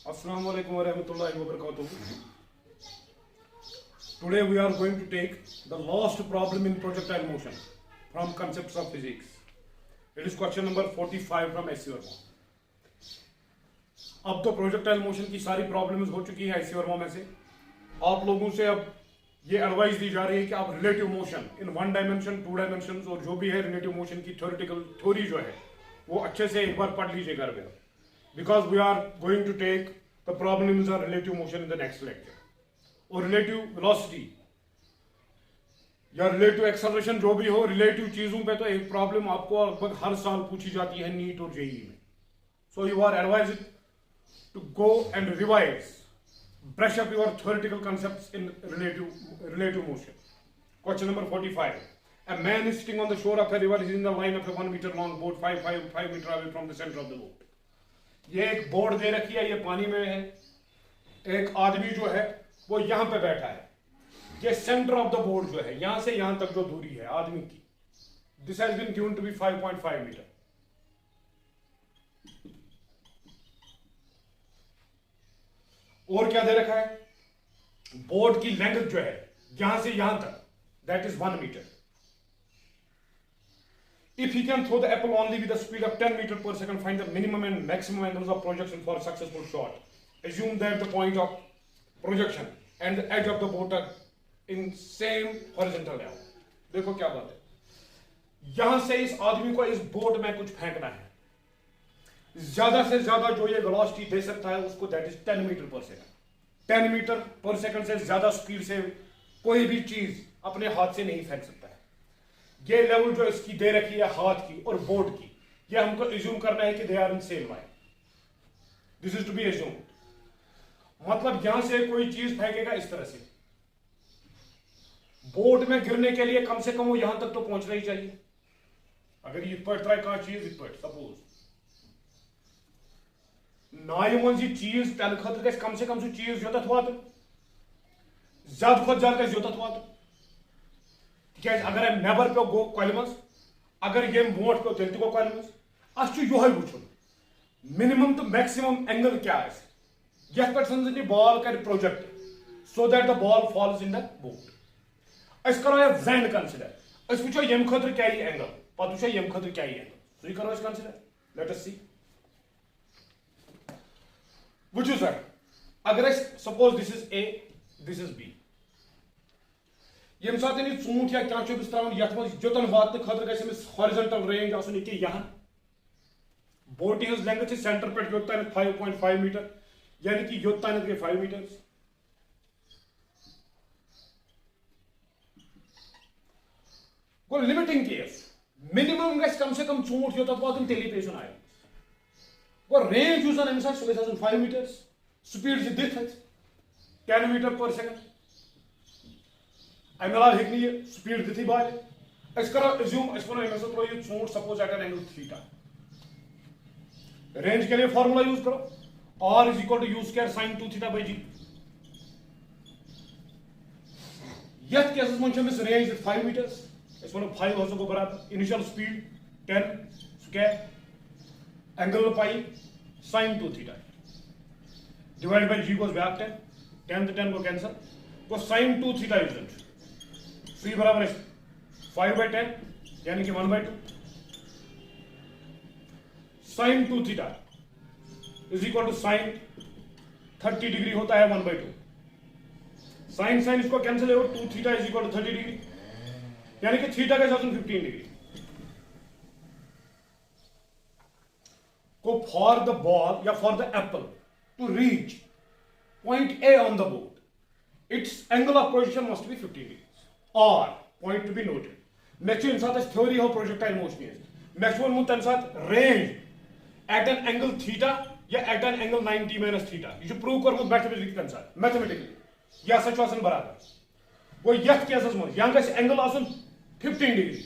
Assalamu alaikum warahmatullahi wabarakatuh. Today we are going to take the last problem in projectile motion from concepts of physics. It is question number 45 from SC Verma. अब तो projectile motion की सारी problems हो चुकी है SC Verma में से. आप लोगों से अब ये एडवाइस दी जा रही है कि आप relative motion in one dimension, two dimension और जो भी है रिलेटिव मोशन की थ्योरेटिकल थ्योरी जो है वो अच्छे से एक बार पढ़ लीजिए घर में. Because we are going to take the problems on relative motion in the next lecture. और relative velocity या relative acceleration जो भी हो, relative चीजों पे तो एक प्रॉब्लम आपको लगभग हर साल पूछी जाती है नीट और जेईई में. So you are advised to go and revise, brush up your theoretical concepts in relative motion. Question number 45. A man is sitting on the shore of a river. He is in the line of a 1 meter long boat, 5 meter away from the center of the boat. ये एक board दे रखी है, ये पानी में है. एक आदमी जो है वो यहां पे बैठा है. ये सेंटर ऑफ द बोर्ड जो है, यहां से यहां तक जो दूरी है आदमी की, this has been given to be 5.5 metre. और क्या दे रखा है? बोर्ड की लेंथ जो है यहां से यहां तक, that is 1 metre. If he can throw the apple only with a speed of 10 meters per second, find the minimum and maximum angles of projection for a successful shot. Assume that the point of projection and the edge of the boat are in same horizontal level. देखो क्या बात है. यहां से इस आदमी को इस बोट में कुछ फेंकना है. ज्यादा से ज्यादा जो ये वेलोसिटी दे सकता है उसको, that is 10 metre per second. 10 metre per second से ज्यादा स्पीड से कोई भी चीज अपने हाथ से नहीं फेंक सकता है. ये लेवल जो इसकी दे रखी है हाथ की और बोर्ड की, ये हमको एज्यूम करना है कि they are in same line. This is to be assumed. मतलब यहां से कोई चीज फेंकेगा इस तरह से, बोर्ड में गिरने के लिए कम से कम वो यहां तक तो पहुंचना ही चाहिए. अगर ये पड़ रहा है चीज इत सपोज नाय मंजी चीज तल खतर गस कम से कम सो चीज योतत वात, ज्यादा खुद ज्यादा योतत वात. अगर नबर पे गो कल मज, अगर ये मोट पे तेल गो कल मज, अस वुचन मिनिमम तो मैक्सिमम एंगल क्या पे बॉल कर project so that the ball falls in the boat. अस करो जैंड कंसिडर, अस वो यम खतर क्या एंगल, पे वो यम खतर क्या एंगल, सो करो कंसिडर. Let us see. वुचु सर, अगर suppose this is A, this is B. यम साथ ूंट या क्या त्रावान ये योतन वातन खतर गमिस हॉरिजॉन्टल रेंज आसन ये यहाँ. बोट हज लेंथ सेंटर पे योतान 5.5 मीटर, यानी कि योतान गई 5 मीटर. गो लिमिटिंग केस, मिनिमम गस कम से कम ूंट योत वातन तेली पे आय. गो रेंज उस सह 5 मीटर, स्पीड दिख 10 मीटर पर सेकंड. अमे अलाव हेक ये स्पीड दिथी बाल. करो एज्यूम, वो त्रो ये ूंट suppose at an angle theta. Range के लिए फॉर्मूला यूज करो, R is equal to u square sine 2 theta by g. यथ केसस मज रेंज 5 मीटर्स, 5 हसो गो बराबर इनिशियल स्पीड 10 स्क्वायर एंगल पाई sine 2 theta divide by g goes back 10 तो 10 को कैंसल, गो साइन 2 थीटा यूज सी बराबर 5/10 यानी कि 1/2. Sine 2 theta is equal to sine 30 degree होता है 1/2. साइन साइन इसको कैंसिल है, 2 theta is equal to 30 degree, यानी कि थीटा के साथ 15 डिग्री. को फॉर द बॉल या for the apple to reach point A on the board, its angle of position must be 15 degree. Or point to be noted, मे theory हो projectile motion, मे तम साथ range at an angle theta या at an angle 90 minus theta. ये prove कर mathematically यह सच बराबर. वो यथ केसस मज यहाँ गस एंगल आसन 15 डिग्री,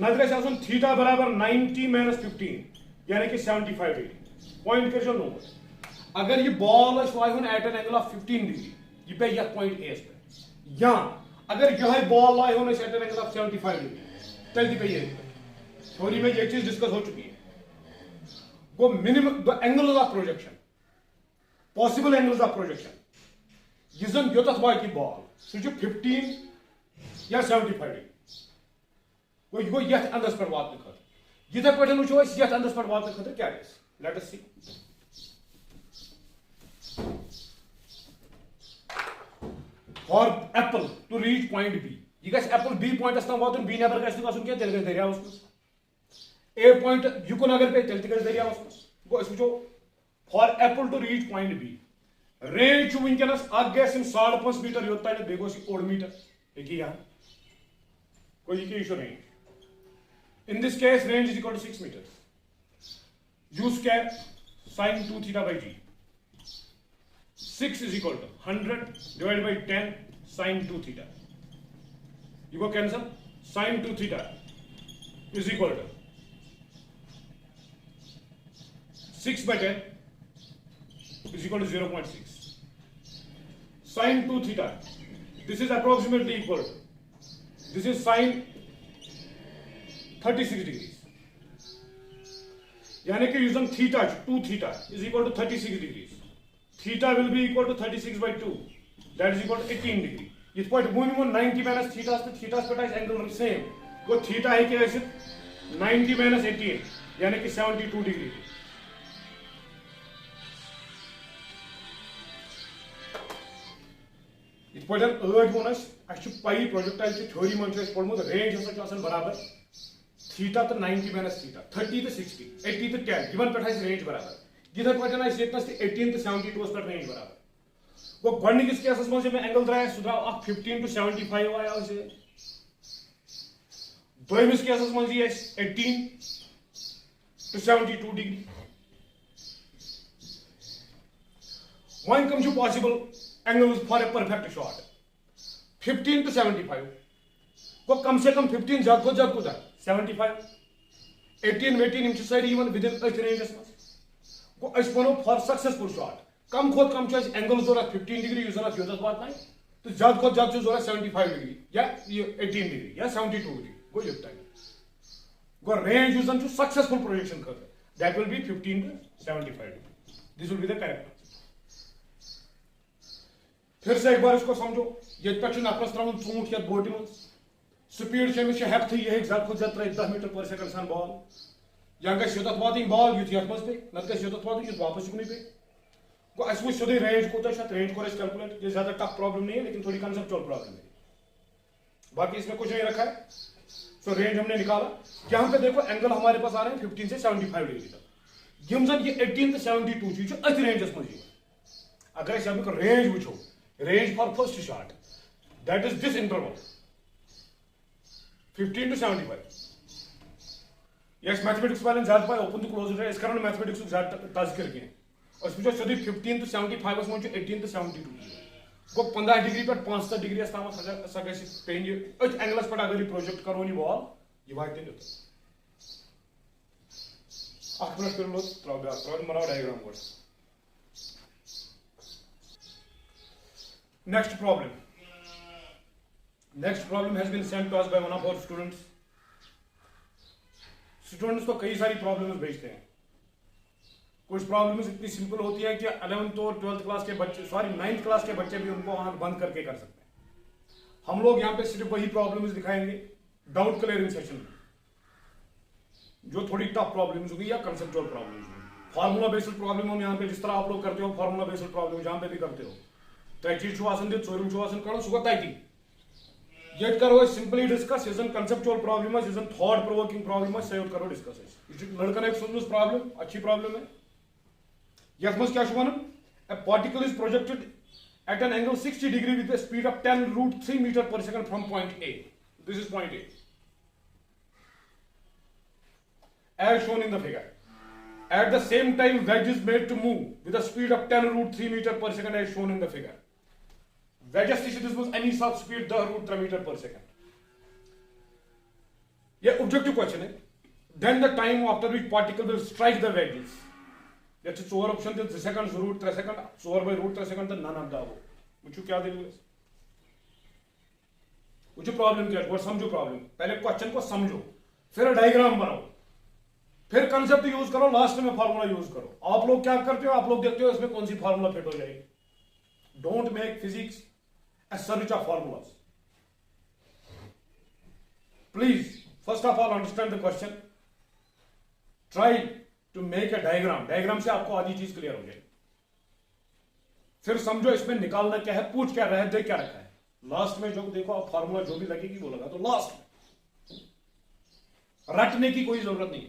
नत थीटा बराबर 90 minus 15 यानी कि 75 डिग्री. पॉइंट कर नोट. अगर ये बॉल वायुन at an angle of 15 degree, ये पे यह पॉइंट ए पे, यहाँ अगर यह बॉल लाए होने at an angle of 75 degree, तेल पे ये थ्योरी में ये चीज डिस्कस हो चुकी है. वो minimum the angle of projection possible angles of projection यह जन योतथ वाति बॉल सह 15 या 75 डिग्री गो यह अंदस पे वातन खतर यिथे पे वो यह अंदस पे वातन खतर क्या let us see for apple to reach point B यह गस एप्पल बी पॉइंटस तम वातन बी नेबर गस गसन क्या तेल गस दरियावस मज ए पॉइंट युकुन अगर पे तेल गस दरियावस मज गो अस वो for apple to reach point B range वनकस गैस 5.5 मीटर योत तान बे गोस ओड मीटर देखिए यहाँ कोई ये range in this case range is equal to 6 metre use square sin 2 theta by g 6 is equal to 100 divided by 10 sin 2 theta you go cancel sin 2 theta is equal to 6 by 10 is equal to 0.6 sin 2 theta this is approximately equal to this is sin 36 degrees यानी कि यूजन theta 2 theta is equal to 36 degrees theta will be equal to 36 by 2 that is equal to 18 degree इस point वो 90 minus theta तो theta पे angle same वो theta है कि ऐसे 90 minus 18 यानी कि 72 डिग्री इस पॉइंट अर्ज वो पाई प्रोजेक्टाइल की थ्योरी मन पढ़मुत रेंज हसा बराबर थीटा तो 90 minus थीटा 30 तो 60 80 तो 10 इवन पे रेंज बराबर जिधर पे 18 तो 72 पे रेंज बराबर वो गॉडनिकस केसस में जब एंगल द्राय सु द्राव 15 to 75 आया उसे दोयमिस केसस में ये 18 to 72 degree one come to possible angles for a perfect shot 15 to 75 को कम से कम 15 ज्यादा को 75 18 18 सारी इवन विद इन अथ रेंजस गो अस वनो for successful shot come Khot come angle जरूरत 15 डिग्री यूज योत वातन तो ज्यादा जरूरत 75 डिग्री या 18 डिग्री या 72 डिग्री गो युत गो रेंज यूज सक्सेसफुल प्रोजेक्शन खतर that will be 15 to 75 degree this will be the correct फिर से एक बार इसको समझो ये पे नफरस त्रन ूंट या बोटि मज स्पीड हेफ्त यह ज्यादा खुद ज्यादा 10 मीटर पर सेकंड सान बॉल या योत वात बॉल युत ये मज पे नत योत वात युत वापस युकन पे गो अस वो सोदे रेंज कोत रेंज को कैलकुलेट ये ज्यादा टफ प्रॉब्लम नहीं है लेकिन थोड़ी कंसेप्चुअल प्रॉब्लम है बाकी इसमें कुछ नहीं रखा है सो रेंज हमने निकाला यहाँ पे देखो एंगल हमारे पास आ रहे हैं 15 से 75 डिग्री तक यम जन ये 18 से 72 अथ रेंजस मज अगर अमिक रेंज वो range for first shot that is this interval 15 to 75 yes mathematics वाले ज्यादा पाए ओपन टू क्लोज है इस कारण मैथमेटिक्स ज्यादा टच करके और इसमें सदी 15 to 75 में 18 to 72 गो 15 डिग्री पे 5 डिग्री तम सा गि पेन अथ एंगलस पे अगर प्रोजेक्ट करो यह बॉल यह वात अख मिनट कर लो बनाओ डायग्राम गो next problem has been sent to us by one of our students तो कई सारी प्रॉब्लम्स भेजते हैं कुछ प्रॉब्लम्स इतनी सिंपल होती है कि 11th और 12th क्लास के बच्चे 9th क्लास के बच्चे भी उनको आंख बंद करके कर सकते हैं हम लोग यहाँ पे सिर्फ वही प्रॉब्लम्स दिखाएंगे डाउट क्लियरिंग सेशन में जो थोड़ी टफ प्रॉब्लम्स होगी या कंसेप्चुअल प्रॉब्लम्स होगी फार्मूला बेस्ड प्रॉब्लम हम यहाँ पे जिस तरह आप लोग करते हो फार्मूला बेस्ड प्रॉब्लम जहाँ पे भी करते हो तो चीज चोर करो सुबह तैती ये करो simply discuss is conceptual problem is thought provoking problem सही करो डिस्कस लड़कन एक सुन प्रॉब्लम अच्छी प्रॉब्लम है यथ मज क्या one a particle is projected at an angle 60 degree with the speed of 10√3 metre per second from point A this is point A as shown in the figure at the same time wedge is made to move with a speed of 10√3 meter per second as shown in the figure wedges this was any such speed 10√3 meter per second ये objective question है then the time after which particle will strike the wedges that's 4 option थे 2 seconds √3 second 4/√3 second तो none of the above मुझे क्या दे मुझे problem क्या है समझो प्रॉब्लम पहले क्वेश्चन को समझो फिर डायग्राम बनाओ फिर कंसेप्ट यूज करो, लास्ट में फार्मूला यूज करो। आप लोग क्या करते हो, आप लोग देखते हो इसमें कौन सी फार्मूला फिट हो जाएगी। Don't make physics a search of formulas. Please, first of all, understand the question. Try to make a diagram. Diagram से आपको आधी चीज क्लियर हो जाएगी। फिर समझो इसमें निकालना क्या है, पूछ क्या रहा है, देख क्या रखा है। लास्ट में जो देखो आप फार्मूला जो भी लगेगी वो लगा तो लास्ट में रटने की कोई जरूरत नहीं,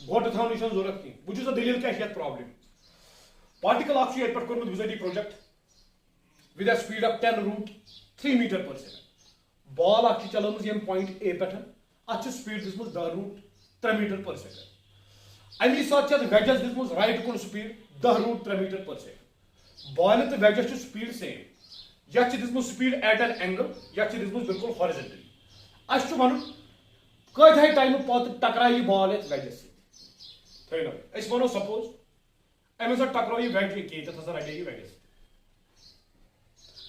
गोट थाउनिशन जरूरत नहीं। बुझू सा दलील क्या है प्रॉब्लम। पार्टिकल आप ये पर कोई visit project with a speed of 10√3 meter per second. Ball actually चलमज यम point A पे अच्छे speed दिसमज 10√3 meter per second. अमी साथ चल wedges दिसमज right कुन speed 10√3 meter per second. Ball तो wedges to speed same. यह चीज दिसमज speed at an angle, यह चीज दिसमज बिल्कुल horizontally. अच्छु मानो कद है टाइम पत टकराई बॉल एट wedges से। थे ना इस मानो suppose अमी साथ टकराई wedge के तो थसा रटे wedges।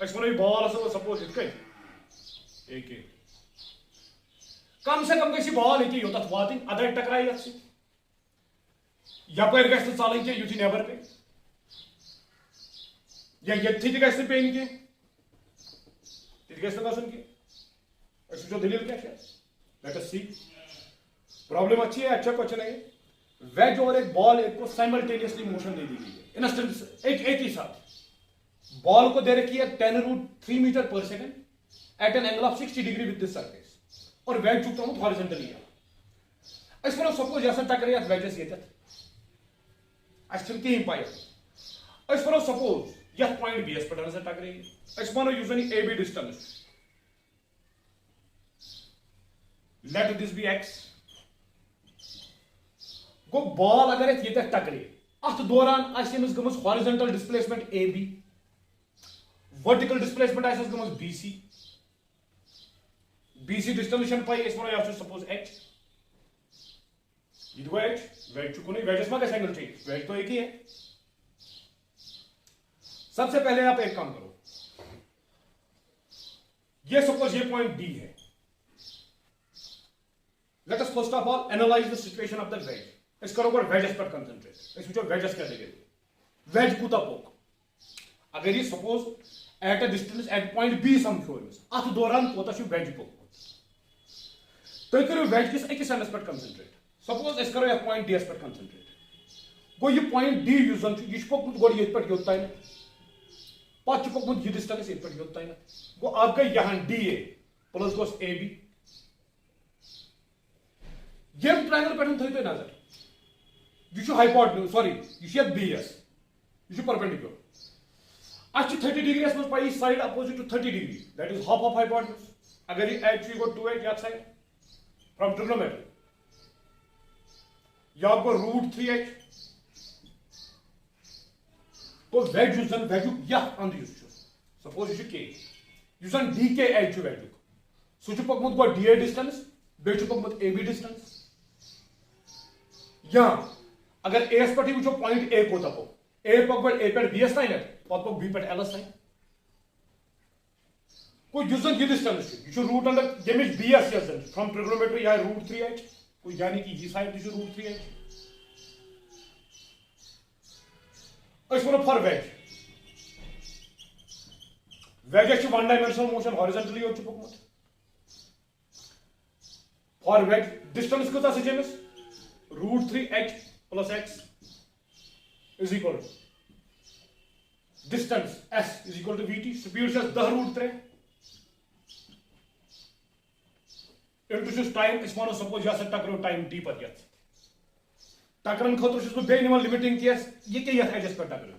बॉल सपोज एक कम से कम गई बॉल ये योत वात अदर टकराई यपर गल चलन कह युथ नबर पे या ये गल पेन कह गसन कह दलील क्या लेट अस सी। प्रॉब्लम अच्छी है, अच्छा क्वेश्चन है। वेज और एक बॉल एक को साइमल्टेनियसली मोशन दे दी गई है इंस्टेंट एक ही साथ। बॉल को दे रखी है 10√3 metre per second at an angle of 60 degree with this surface और वेज चुकता हूं हॉरिजॉन्टली है। इस पर सपोज ऐसा टकरे या वेजेस ये अच्छे कहीं पाए इस पर सपोज या पॉइंट बी एस पर से टकरे इस पर यूजन A B distance let this be x गो बॉल अगर ये टकरे अत दौरान गमज horizontal displacement A B, vertical displacement आइस गमज BC, BC डिस्टेंस पाई इस वनो या सपोज h ये गो h वेज चुको नहीं वेजेस में कैसे एंगल चेंज, वेज तो एक ही है। सबसे पहले आप एक काम करो, ये सपोज ये पॉइंट D है। Let us first of all analyse the situation of the ways. इस करो पर वेजेस पर कंसंट्रेट, इस विचो वेजेस क्या देगे वेज कूता पोक अगर ये suppose at a distance at point B समझो अत दौरान कोता वेज पोक तो करो वेज किस अकिस एंडस पर कंसंट्रेट। सपोज इस करो पॉइंट डी एस पर कंसंट्रेट गो ये पॉइंट डी यूजन यह पोकमुत गो ये पे योत तान पत पोकमुत यह डिस्टेंस ये पे योत तान गो अब गई यहाँ डी ए प्लस गोस ए बी यम ट्रायंगल पे थो तुम नजर यह हाइपोटेन्यूज सॉरी यह बी एस यह परपेंडिकुलर अच्छी 30 डिग्री मज पाई side opposite to 30 degree that is half of hypotenuse. अगर ये एच गो 2h या साइड फ्रॉम ट्रिग्नोमेट्री या गो √3h तो वेज यूजन वैल्यू या अंद यूज सपोज यह के यूजन डी के एच वैल्यू सह पकमुत गो डी ए डिस्टेंस बे पकमुत ए बी डिस्टेंस या अगर एस पे वो पॉइंट ए को तपो ए पक ए पे बी एस तान पक बी पे एल एस तान को ये डिस्टेंस यह रूट अंडर ये बी एस फ्रॉम ट्रिग्नोमेट्री या √3h को यानी कि यह साइड √3h वो for wedge wedge one dimensional motion horizontally हो पकमुत फॉर वेज डिस्टेंस कत √3h plus x is equal to distance s is equal to vt speed से 10√3 into just time इस मानो सपोज या टकरो टाइम t पर यत टकरन खतर बे निवन लिमिटिंग केस ये के यत एडजस्ट पर टकरो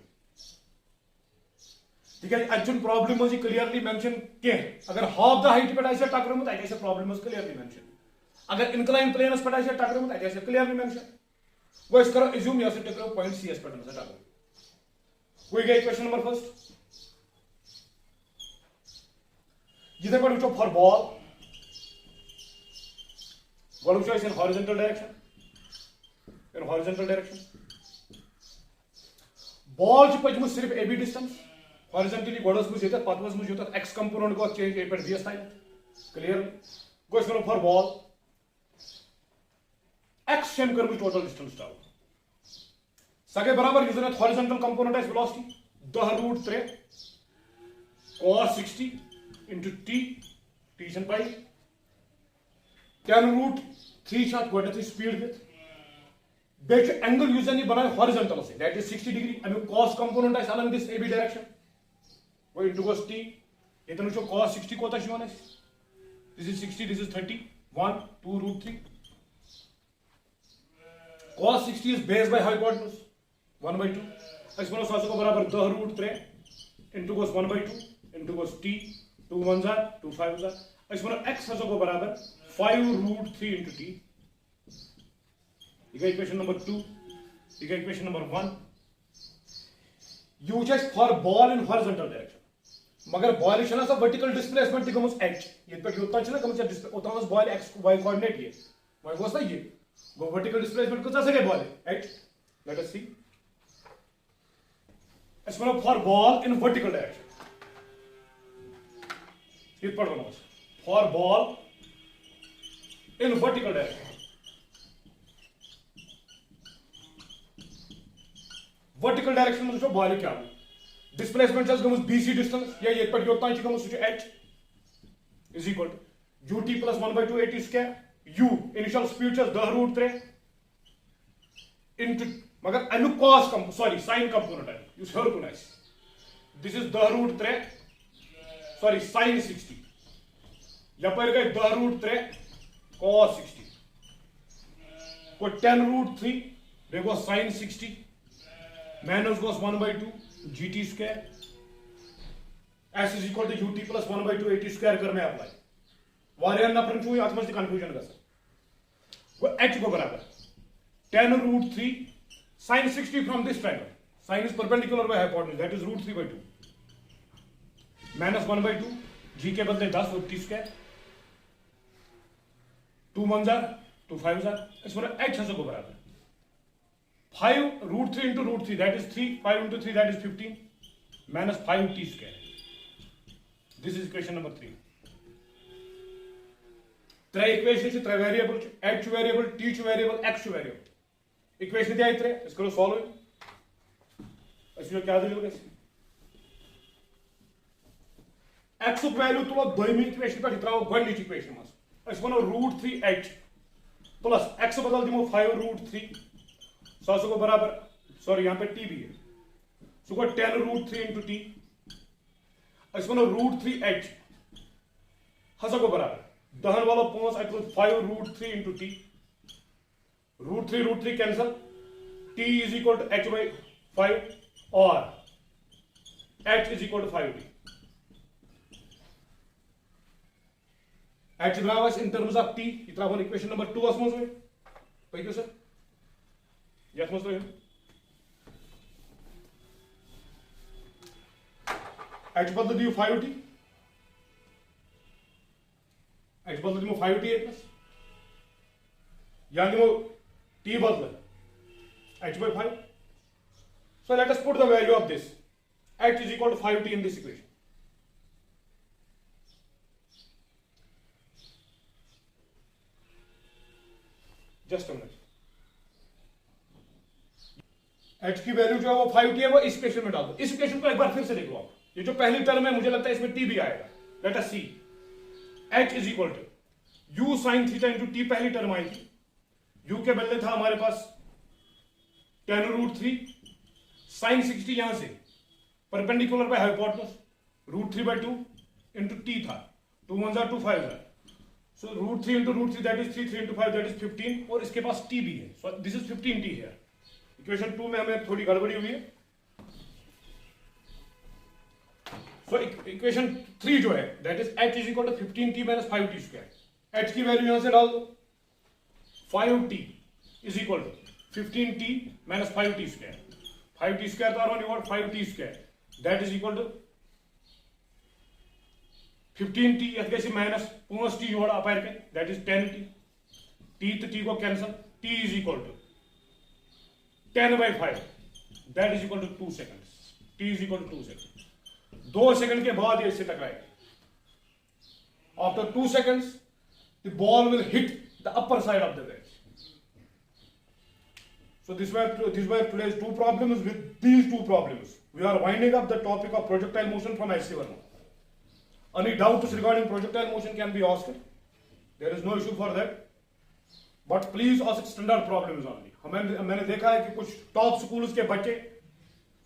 ठीक है। अच्छन प्रॉब्लम मज क्लियरली मेंशन के अगर हाफ द हाइट पे ऐसे टकरमुत ऐसे प्रॉब्लम मज क्लियरली मेंशन अगर इंक्लाइन प्लेनस पे ऐसे टकरमुत ऐसे क्लियरली मेंशन वो इस करो एज्यूम या से टकरो पॉइंट सी एस पर से टकरो कोई गई क्वेश्चन नंबर फर्स्ट जिथे पर उठो फॉर बॉल बॉल उठो इन हॉरिजॉन्टल डायरेक्शन बॉल पचम सिर्फ ए बी डिस्टेंस हॉरिजॉन्टली गोडस मुझे पत मुझे एक्स कंपोनेंट गो चेंज ए पे बी एस तान क्लियर गो इस करो फॉर बॉल x सेम कर टोटल डिस्टेंस ट्रैवल सगे बराबर युस हॉरिजॉन्टल कंपोनेंट आस वेलोसिटी 10√3 cos 60 into t छन पाई 10√3 छात गोडथि स्पीड विथ बेच एंगल युस जन बनाए हॉरिजॉन्टल से that is 60 degree Amu cos component आस along this ab डायरेक्शन वो इनटू गोस t ये तो cos 60 कोता शिवन आस this is 60 this is 30 1 2√3 cos 60 is base by hypotenuse 1/2 अस मनो सो को बराबर 10√3 इनटू गोस 1/2 into goes t 2 1 jar 2 5 jar अस मनो x को बराबर 5√3 इनटू t ये इक्वेशन नंबर 2 ये equation number 1 use S for ball in horizontal direction मगर बॉल छना सा वर्टिकल डिस्प्लेसमेंट ति गमस h ये पे योता छना गमस डिस्प्ले ओतास बॉल x y कोऑर्डिनेट ये वय गोस ना ये वो वर्टिकल डिस्प्लेसमेंट कसा सके ball h let us see as well for ball in vertical direction. Here part one for ball in vertical direction. Vertical direction में जो ball क्या है? Displacement just comes BC distance. या ये पर योगदान चाहिए comes to h is equal to ut plus 1/2 at square. U initial speed just 10√3 into मगर अनु cos sin component है यूज हर कुनाइस दिस इज 10√3 सॉरी sin 60 या पर गए 10√3 cos 60 को 10√3 देखो sin 60 minus goes 1/2 gt square s is equal to ut plus 1/2 at square कर में अप्लाई वारियन नफरन छुई आत्मस कंफ्यूजन गस वो h को बराबर 10√3 sin 60 from this triangle. Sin is perpendicular by hypotenuse. That is √3/2. Minus 1/2. G के बदले 10 और t square. 2 1 jar 2 5 jar. इस पर h है को बराबर 5√3 into √3 that is 3. 5 into 3 that is 15. Minus 5t square. This is equation number 3. त्रै equation से त्रै variable h variable t variable x variable equation दिया इतरे इसको सॉल्व इसमें क्या दलील गई x वैल्यू तुलो दोयमी इक्वेशन पर इतराओ गणित इक्वेशन मस अस वनो √3h प्लस x बदल दिमो 5√3 सो को बराबर सॉरी यहां पे t भी है सो को 10√3 into t अस वनो √3h हस को बराबर दहन वाला 5 अत 5√3 into t √3 cancel t is equal to h by 5 or h is equal to 5t h draws in terms of t इतना वन इक्वेशन नंबर 2 असमस में भाई क्यों सर यस मस तो h बदल दियो 5t h बदल दियो 5t प्लस यानी वो t बदल h by 5. So let us put the value of this. H is equal to 5t in this equation. Just a minute. h की वैल्यू जो है वो 5t है वो इस इक्वेशन में डाल दो. इस इक्वेशन को एक बार फिर से देख लो आप. ये जो पहली टर्म है मुझे लगता है इसमें t भी आएगा. Let us see. h is equal to u sin theta into t पहली टर्म आई थी. u के बदले था हमारे पास 10√3 sin 60 यहां से perpendicular by hypotenuse √3/2 into t था 2 1 2 5 सो √3 into √3 that is 3 3 into 5 that is 15 और इसके पास t भी है so this is 15t here equation 2 में हमें थोड़ी गड़बड़ी हुई है सो इक्वेशन 3 जो है that is h is equal to 15t minus 5t square h की वैल्यू यहां से डाल दो 5t is equal to 15t minus 5t square 5t square तो are 5t square that is equal to 15t ऐसे minus 5t जोड़ अपार के that is 10t t तो t को cancel t is equal to 10/5 that is equal to 2 seconds t is equal to 2 seconds 2 second के बाद ये इससे टकराएगा after 2 seconds the ball will hit the upper side of the wedge So these were today's two problems. With these two problems, we are winding up the topic of projectile motion from SC Verma. Any doubts regarding projectile motion can be asked. There is no issue for that. But please ask standard problems only. मैंने देखा है कि कुछ top schools के बच्चे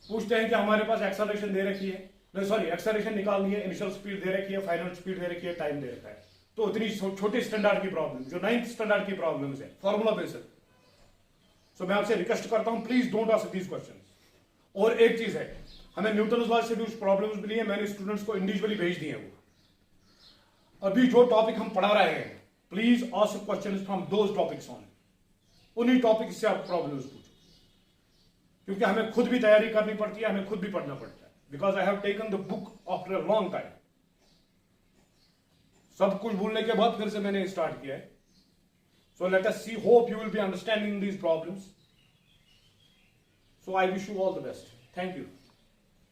पूछते हैं कि हमारे पास एक्सेलरेशन दे रखी है, नहीं सॉरी एक्सेलरेशन निकालनी है, इनिशियल स्पीड दे रखी है, फाइनल स्पीड दे रखी है, टाइम दे रखा है. तो इतनी छोटी स्टैंडर्ड की प्रॉब्लम जो 9th स्टैंडर्ड की प्रॉब्लम्स है फॉर्मूला बेस्ड. सो मैं आपसे रिक्वेस्ट करता हूं please don't ask these questions. और एक चीज है, हमें न्यूटन लॉ से भी कुछ प्रॉब्लम्स मिली है, मैंने स्टूडेंट्स को इंडिविजुअली भेज दिए हैं. वो अभी जो टॉपिक हम पढ़ा रहे हैं please ask questions from those topics on. उन्हीं टॉपिक से आप प्रॉब्लम्स पूछो, क्योंकि हमें खुद भी तैयारी करनी पड़ती है, हमें खुद भी पढ़ना पड़ता है. Because I have taken the book after a long time. सब कुछ भूलने के बाद फिर से मैंने स्टार्ट किया है. So let us see, hope you will be understanding these problems. So I wish you all the best. Thank you.